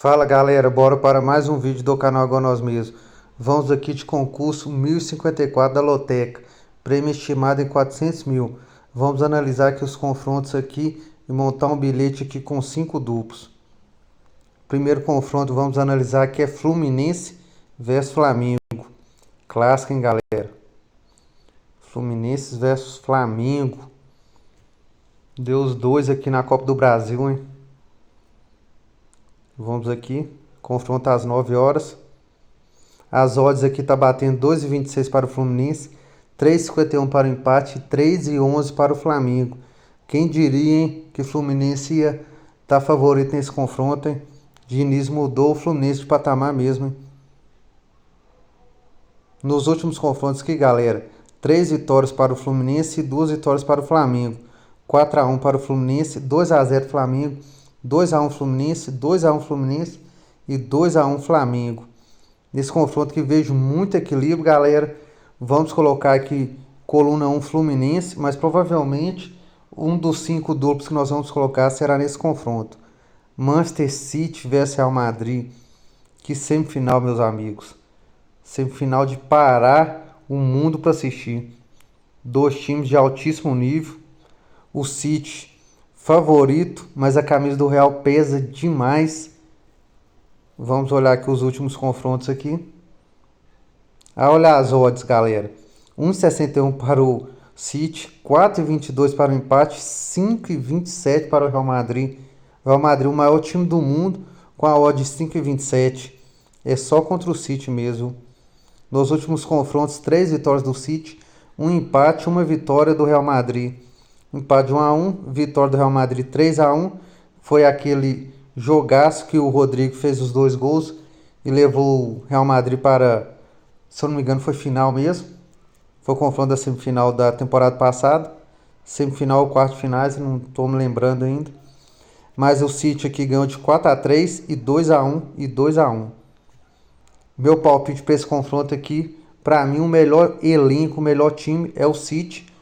Fala galera, bora para mais um vídeo do canal Igual Nós Mesmos. Vamos aqui de concurso 1054 da Loteca, prêmio estimado em 400 mil. Vamos analisar aqui os confrontos aqui e montar um bilhete aqui com 5 duplos. Primeiro confronto vamos analisar aqui é Fluminense versus Flamengo. Clássico, hein galera? Fluminense versus Flamengo. Deu os dois aqui na Copa do Brasil, hein? Vamos aqui, confronto às 9 horas. As odds aqui tá batendo 2,26 para o Fluminense, 3,51 para o empate e 3,11 para o Flamengo. Quem diria, hein, que o Fluminense ia estar favorito nesse confronto, hein? Diniz mudou o Fluminense de patamar mesmo, hein? Nos últimos confrontos aqui, galera, 3 vitórias para o Fluminense e 2 vitórias para o Flamengo. 4-1 para o Fluminense, 2-0 Flamengo, 2-1 Fluminense, 2-1 Fluminense e 2-1 Flamengo. Nesse confronto que vejo muito equilíbrio, galera. Vamos colocar aqui coluna 1 Fluminense, mas provavelmente um dos 5 duplos que nós vamos colocar será nesse confronto. Manchester City versus Real Madrid. Que semifinal, meus amigos. Semifinal de parar o mundo para assistir. Dois times de altíssimo nível. O City favorito, mas a camisa do Real pesa demais. Vamos olhar aqui os últimos confrontos aqui. Olha as odds, galera. 1,61 para o City, 4,22 para o empate, 5,27 para o Real Madrid. O Real Madrid, o maior time do mundo, com a odd de 5,27. É só contra o City mesmo. Nos últimos confrontos, 3 vitórias do City, um empate, uma vitória do Real Madrid. Empate 1-1, vitória do Real Madrid 3-1. Foi aquele jogaço que o Rodrigo fez os 2 gols e levou o Real Madrid para, se eu não me engano, foi final mesmo. Foi o confronto da semifinal da temporada passada. Semifinal ou quarto finais, não estou me lembrando ainda. Mas o City aqui ganhou de 4-3 e 2-1 e 2-1. Meu palpite para esse confronto aqui, para mim o melhor elenco, o melhor time é o City.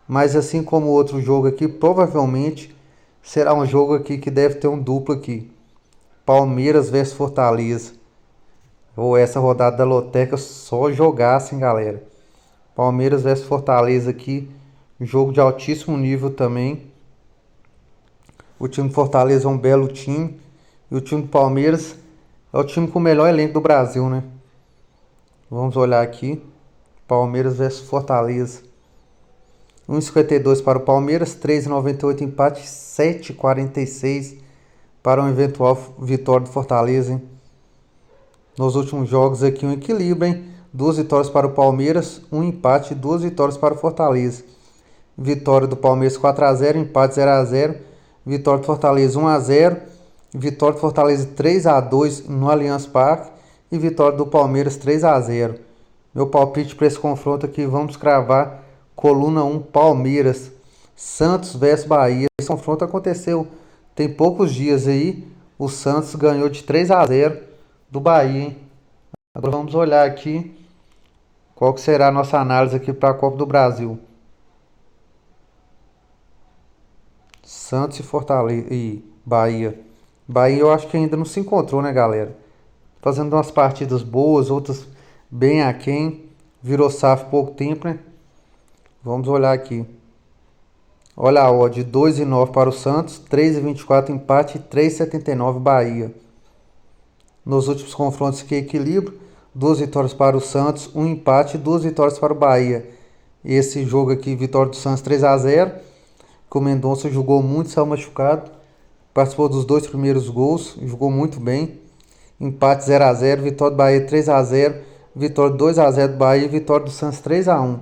Mas assim como o outro jogo aqui, provavelmente será um jogo aqui que deve ter um duplo aqui. Palmeiras versus Fortaleza. Ou essa rodada da Loteca só jogasse, hein, galera. Palmeiras versus Fortaleza aqui. Jogo de altíssimo nível também. O time do Fortaleza é um belo time. E o time do Palmeiras é o time com o melhor elenco do Brasil, né? Vamos olhar aqui. Palmeiras versus Fortaleza. 1,52 para o Palmeiras, 3,98 empate, 7,46 para uma eventual vitória do Fortaleza, hein? Nos últimos jogos aqui um equilíbrio, hein? 2 vitórias para o Palmeiras, um empate e 2 vitórias para o Fortaleza. Vitória do Palmeiras 4-0, empate 0-0. Vitória do Fortaleza 1-0. Vitória do Fortaleza 3-2 no Allianz Parque. E vitória do Palmeiras 3-0. Meu palpite para esse confronto aqui, vamos cravar coluna 1 Palmeiras. Santos versus Bahia. Esse confronto aconteceu tem poucos dias aí. O Santos ganhou de 3-0 do Bahia, hein? Agora vamos olhar aqui qual que será a nossa análise aqui para a Copa do Brasil. Santos e Fortaleza e Bahia. Bahia eu acho que ainda não se encontrou, né, galera? Fazendo umas partidas boas, outras bem aquém. Virou SAF pouco tempo, né? Vamos olhar aqui. Olha a odd, 2,9 para o Santos, 3,24 empate e 3,79 Bahia. Nos últimos confrontos que equilíbrio, 2 vitórias para o Santos, um empate e 2 vitórias para o Bahia. Esse jogo aqui, vitória do Santos 3-0, que o Mendonça jogou muito, saiu machucado, participou dos 2 primeiros gols, jogou muito bem. Empate 0-0, vitória do Bahia 3-0, vitória 2-0 do Bahia e vitória do Santos 3-1.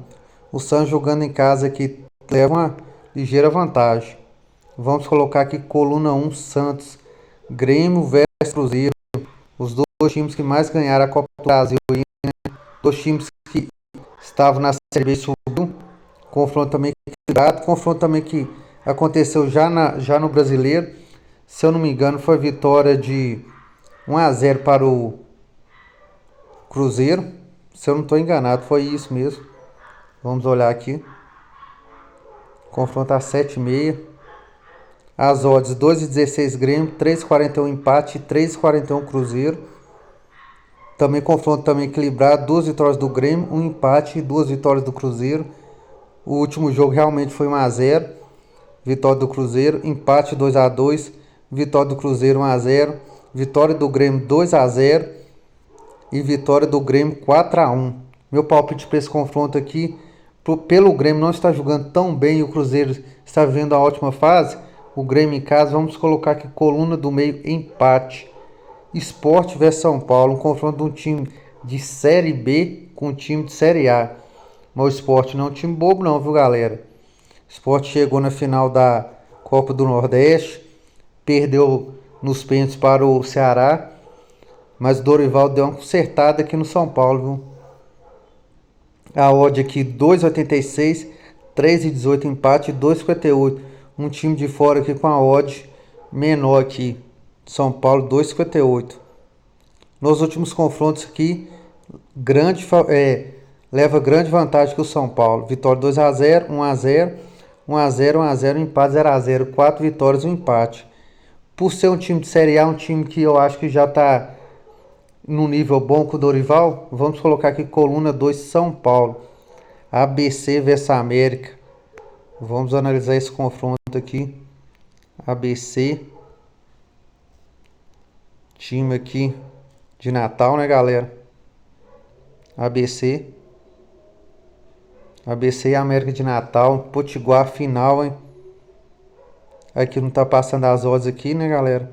O Santos jogando em casa aqui leva uma ligeira vantagem. Vamos colocar aqui coluna 1 Santos. Grêmio versus Cruzeiro. Os dois times que mais ganharam a Copa do Brasil. Dois times que estavam na Série B subiu. Confronto também equilibrado. Confronto também que aconteceu já no Brasileiro. Se eu não me engano, foi vitória de 1-0 para o Cruzeiro. Se eu não estou enganado, foi isso mesmo. Vamos olhar aqui. Confronto às 7h30. As odds 2,16 Grêmio, 3,41 empate, 3,41 Cruzeiro. Também confronto também equilibrado, 2 vitórias do Grêmio, 1 empate e 2 vitórias do Cruzeiro. O último jogo realmente foi 1-0, vitória do Cruzeiro, empate 2-2, vitória do Cruzeiro 1-0, vitória do Grêmio 2-0 e vitória do Grêmio 4-1. Meu palpite para esse confronto aqui, pelo Grêmio não está jogando tão bem e o Cruzeiro está vivendo a ótima fase, o Grêmio em casa, vamos colocar aqui coluna do meio empate. Sport vs São Paulo, um confronto de um time de Série B com um time de Série A. Mas o Sport não é um time bobo não, viu galera? O Sport chegou na final da Copa do Nordeste, perdeu nos pênaltis para o Ceará, mas o Dorival deu uma consertada aqui no São Paulo, viu? A odd aqui 2,86, 3,18 empate, 2,58. Um time de fora aqui com a odd menor aqui. São Paulo 2,58. Nos últimos confrontos aqui, leva grande vantagem que o São Paulo. Vitória 2-0, 1-0, 1-0, 1-0, empate 0-0, 4 vitórias e um empate. Por ser um time de Série A, um time que eu acho que já está no nível bom com o Dorival, vamos colocar aqui coluna 2 São Paulo. ABC vs América. Vamos analisar esse confronto aqui. ABC. Time aqui de Natal, né, galera? ABC. ABC e América de Natal. Potiguar final, hein? Aqui não tá passando as odds aqui, né, galera?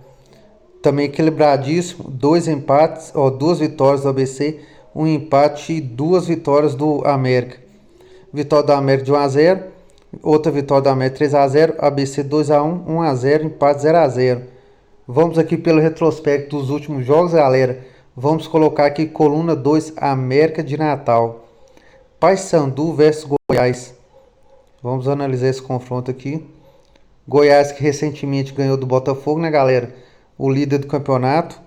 Também equilibradíssimo. 2 empates, ó, 2 vitórias do ABC, 1 empate e 2 vitórias do América. Vitória do América de 1-0. Outra vitória do América 3-0. ABC 2-1, 1-0, empate 0-0. Vamos aqui pelo retrospecto dos últimos jogos, galera. Vamos colocar aqui coluna 2, América de Natal. Paysandu versus Goiás. Vamos analisar esse confronto aqui. Goiás que recentemente ganhou do Botafogo, né, galera? O líder do campeonato.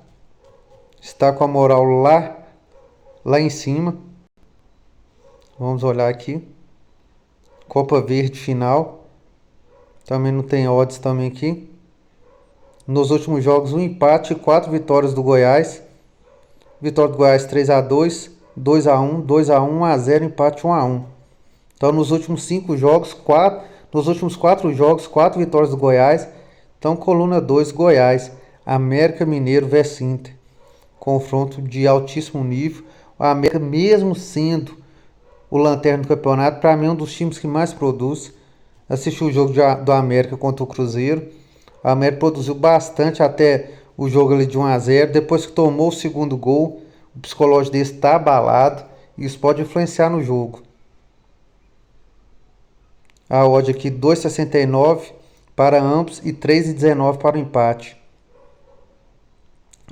Está com a moral lá em cima. Vamos olhar aqui. Copa Verde final. Também não tem odds também aqui. Nos últimos jogos, um empate e 4 vitórias do Goiás. Vitória do Goiás 3-2, 2-1, 2-1, 1-0, empate 1-1. Então, nos últimos 5 jogos, nos últimos 4 jogos, 4 vitórias do Goiás. Então, coluna 2, Goiás. América Mineiro vs Inter. Confronto de altíssimo nível. O América, mesmo sendo o lanterna do campeonato, para mim é um dos times que mais produz. Assisti o jogo do América contra o Cruzeiro. O América produziu bastante até o jogo ali de 1-0. Depois que tomou o segundo gol, o psicológico dele está abalado. E isso pode influenciar no jogo. A odd aqui 2,69 para ambos e 3,19 para o empate.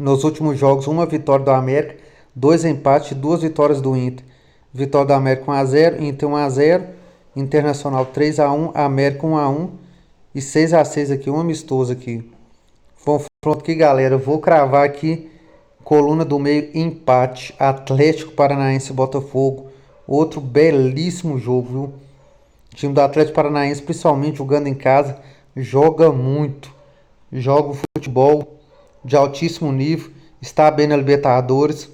Nos últimos jogos, uma vitória do América, 2 empates e 2 vitórias do Inter. Vitória do América 1-0, Inter 1-0, Internacional 3-1, América 1-1 e 6-6 aqui, um amistoso aqui. Confronto aqui, galera, vou cravar aqui, coluna do meio, empate, Atlético Paranaense e Botafogo. Outro belíssimo jogo, viu? O time do Atlético Paranaense, principalmente jogando em casa, joga muito. Joga futebol de altíssimo nível, está bem na Libertadores.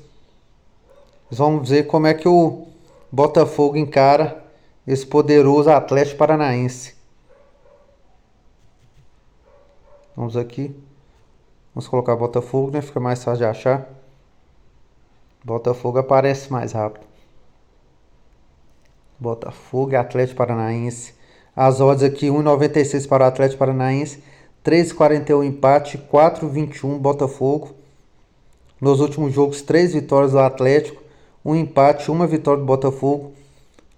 Vamos ver como é que o Botafogo encara esse poderoso Atlético Paranaense. Vamos aqui. Vamos colocar Botafogo, né? Fica mais fácil de achar. Botafogo aparece mais rápido. Botafogo e Atlético Paranaense. As odds aqui, 1,96 para o Atlético Paranaense, 3,41 empate, 4,21 Botafogo. Nos últimos jogos, 3 vitórias do Atlético, 1 empate, 1 vitória do Botafogo,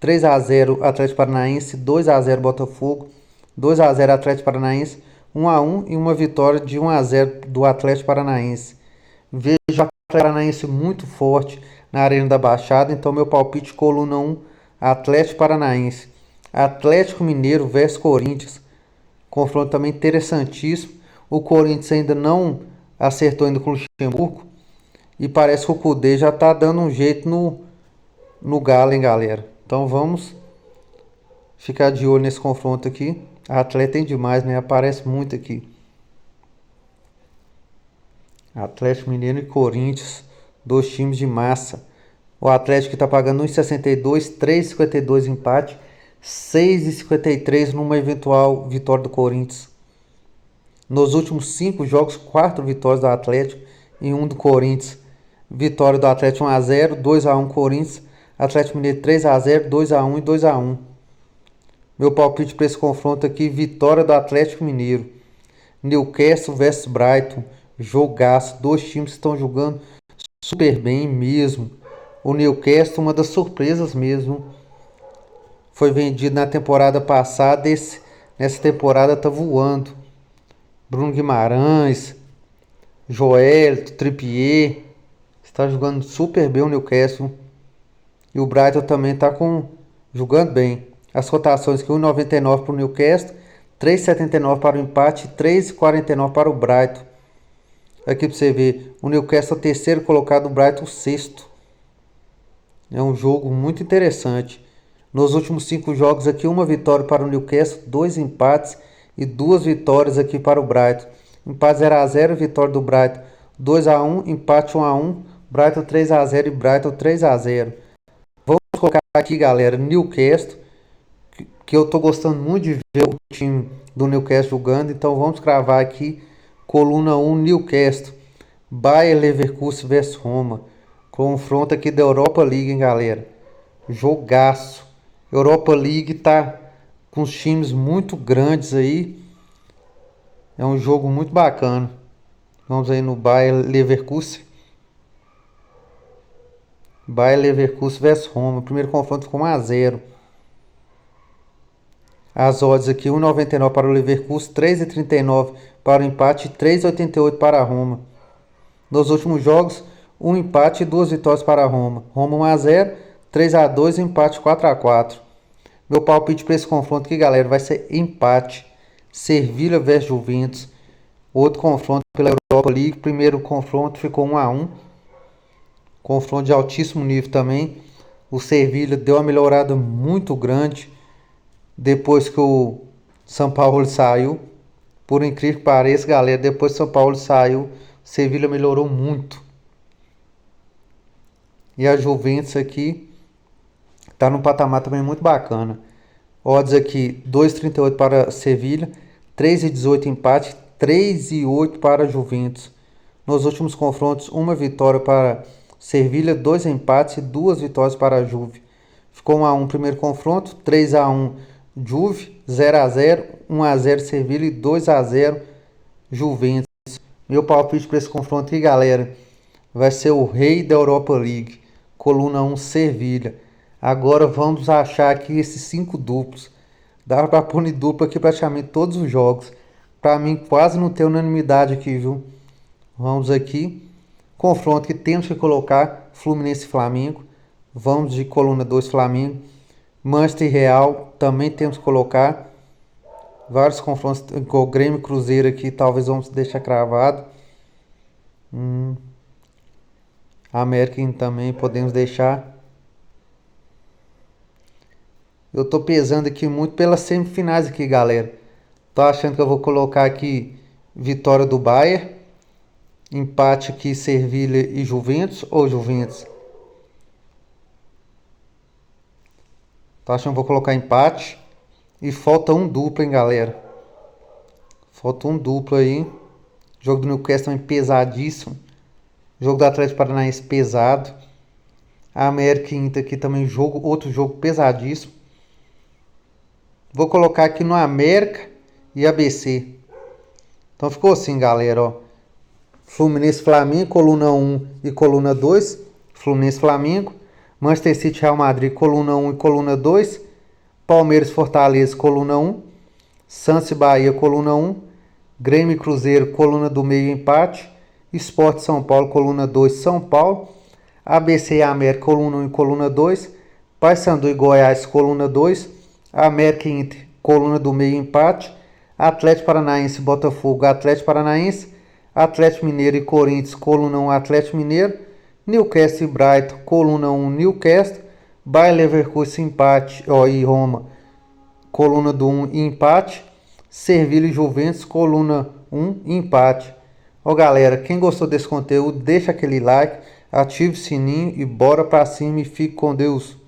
3-0 Atlético Paranaense, 2-0 Botafogo, 2-0 Atlético Paranaense, 1-1 e uma vitória de 1-0 do Atlético Paranaense. Vejo o Atlético Paranaense muito forte na Arena da Baixada, então meu palpite coluna 1, Atlético Paranaense. Atlético Mineiro versus Corinthians. Confronto também interessantíssimo. O Corinthians ainda não acertou ainda com o Luxemburgo. E parece que o Kudê já tá dando um jeito no Galo, hein, galera. Então vamos ficar de olho nesse confronto aqui. Atlético tem demais, né? Aparece muito aqui. Atlético Mineiro e Corinthians, dois times de massa. O Atlético está pagando 1,62, 3,52 empate, 6,53 numa eventual vitória do Corinthians. Nos últimos 5 jogos, 4 vitórias do Atlético e 1 do Corinthians. Vitória do Atlético 1-0, 2-1 Corinthians, Atlético Mineiro 3-0, 2-1 e 2-1. Meu palpite para esse confronto aqui, vitória do Atlético Mineiro. Newcastle vs Brighton, jogaço, dois times estão jogando super bem mesmo. O Newcastle, uma das surpresas mesmo, foi vendido na temporada passada, nessa temporada tá voando. Bruno Guimarães, Joelito, Trippier, está jogando super bem o Newcastle. E o Brighton também está jogando bem. As rotações aqui, 1,99 para o Newcastle, 3,79 para o empate, 3,49 para o Brighton. Aqui para você ver, o Newcastle é o terceiro colocado, o Brighton o sexto. É um jogo muito interessante. Nos últimos 5 jogos aqui, uma vitória para o Newcastle, 2 empates e 2 vitórias aqui para o Brighton. Empate 0-0, vitória do Brighton 2-1, empate 1-1, Brighton 3-0 e Brighton 3-0. Vamos colocar aqui, galera, Newcastle, que eu tô gostando muito de ver o time do Newcastle jogando, então vamos cravar aqui, coluna 1, Newcastle, Bayer Leverkusen vs Roma, confronto aqui da Europa League, hein, galera, jogaço. Europa League tá com os times muito grandes aí, é um jogo muito bacana. Vamos aí no Bayer Leverkusen. Bayer Leverkusen vs Roma. O primeiro confronto ficou 1-0. As odds aqui, 1,99 para o Leverkusen, 3,39 para o empate e 3,88 para a Roma. Nos últimos jogos, um empate e 2 vitórias para a Roma. Roma 1-0, 3-2 e empate 4-4. Meu palpite para esse confronto aqui, galera, vai ser empate. Sevilha vs Juventus. Outro confronto pela Europa League. Primeiro confronto ficou 1-1. Confronto de altíssimo nível também. O Sevilha deu uma melhorada muito grande depois que o São Paulo saiu. Por incrível que pareça, galera, depois que o São Paulo saiu, o Sevilha melhorou muito. E a Juventus aqui está num patamar também muito bacana. Odds aqui 2,38 para Sevilha, 3,18 empate, 3,8 para Juventus. Nos últimos confrontos, uma vitória para Sevilha, 2 empates e 2 vitórias para a Juve. Ficou 1-1 primeiro confronto, 3-1 Juve, 0-0, 1-0 Sevilha e 2-0 Juventus. Meu palpite para esse confronto aqui, galera, vai ser o rei da Europa League, coluna 1 Sevilha. Agora vamos achar aqui esses 5 duplos. Dá para pôr em dupla aqui praticamente todos os jogos. Para mim quase não tem unanimidade aqui, viu? Vamos aqui. Confronto que temos que colocar Fluminense e Flamengo. Vamos de coluna 2 Flamengo. Manchester e Real também temos que colocar. Vários confrontos com o Grêmio e Cruzeiro aqui, talvez vamos deixar cravado. América também podemos deixar. Eu tô pesando aqui muito pelas semifinais aqui, galera. Tô achando que eu vou colocar aqui vitória do Bayern. Empate aqui Sevilha e Juventus ou Juventus. Tô achando que vou colocar empate. E falta um duplo, hein, galera. Falta um duplo aí. O jogo do Newcastle também pesadíssimo. O jogo do Atlético Paranaense pesado. A América e Inter aqui também outro jogo pesadíssimo. Vou colocar aqui no América e ABC. Então ficou assim, galera, ó. Fluminense Flamengo, coluna 1 e coluna 2. Fluminense Flamengo. Manchester City Real Madrid, coluna 1 e coluna 2. Palmeiras Fortaleza, coluna 1. Santos e Bahia, coluna 1. Grêmio e Cruzeiro, coluna do meio, empate. Sport São Paulo, coluna 2, São Paulo. ABC e América, coluna 1 e coluna 2. Paysandu e Goiás, coluna 2. América e Inter, coluna do meio, empate. Atlético Paranaense e Botafogo, Atlético Paranaense. Atlético Mineiro e Corinthians, coluna 1, Atlético Mineiro. Newcastle e Brighton, coluna 1, Newcastle. Bayer Leverkusen, empate, e Roma, coluna do 1 e empate. Sevilha e Juventus, coluna 1, empate. Ó galera, quem gostou desse conteúdo, deixa aquele like, ative o sininho e bora pra cima e fique com Deus.